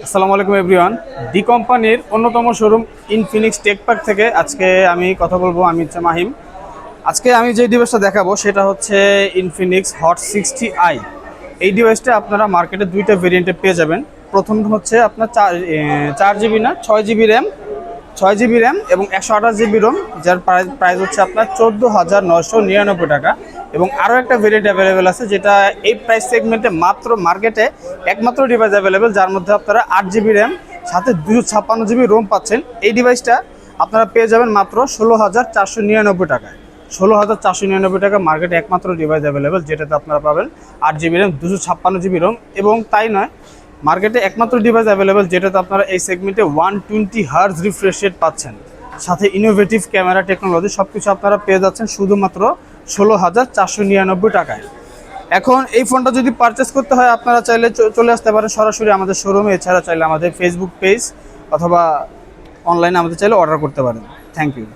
আসসালামু আলাইকুম everyone. D কোম্পানির অন্যতম শোরুম ইনফিনিক্স টেক পার্ক থেকে আজকে আমি কথা বলবো। আমি হচ্ছে মাহিম। আজকে আমি যে ডিভাইসটা দেখাবো সেটা হচ্ছে ইনফিনিক্স হট 60i। এই ডিভাইসটা আপনারা মার্কেটে দুইটা ভেরিয়েন্টে পেয়ে যাবেন। প্রথম হচ্ছে আপনার 4 জিবি না 6 জিবি র্যাম, 6 জিবি র্যাম এবং 128 জিবি রোম, যার প্রাইস হচ্ছে আপনার 14,999 টাকা। এবং আরও একটা ভেরিয়েন্ট অ্যাভেলেবেল আছে, যেটা এই প্রাইস সেগমেন্টে মাত্র মার্কেটে একমাত্র ডিভাইস অ্যাভেলেবেল, যার মধ্যে আপনারা 8 জিবি র্যাম সাথে 256 জিবি রোম পাচ্ছেন। এই ডিভাইসটা আপনারা পেয়ে যাবেন মাত্র 16,499 টাকায়। 16,499 টাকা মার্কেটে একমাত্র ডিভাইস অ্যাভেলেবেল, যেটাতে আপনারা পাবেন 8 জিবি র্যাম 256 জিবি রোম। এবং তাই নয়, মার্কেটে একমাত্র ডিভাইস অ্যাভেলেবেল যেটাতে আপনারা এই সেগমেন্টে 120 হার্জ রিফ্রেশ রেট পাচ্ছেন, সাথে ইনোভেটিভ ক্যামেরা টেকনোলজি, সব কিছু আপনারা পেয়ে যাচ্ছেন শুধুমাত্র 16,499 টাকায়। এখন এই ফোনটা যদি পারচেস করতে হয়, আপনারা চাইলে চলে আসতে পারেন সরাসরি আমাদের শোরুমে। এছাড়া চাইলে আমাদের ফেসবুক পেজ অথবা অনলাইনে আমাদের চাইলে অর্ডার করতে পারেন। Thank you.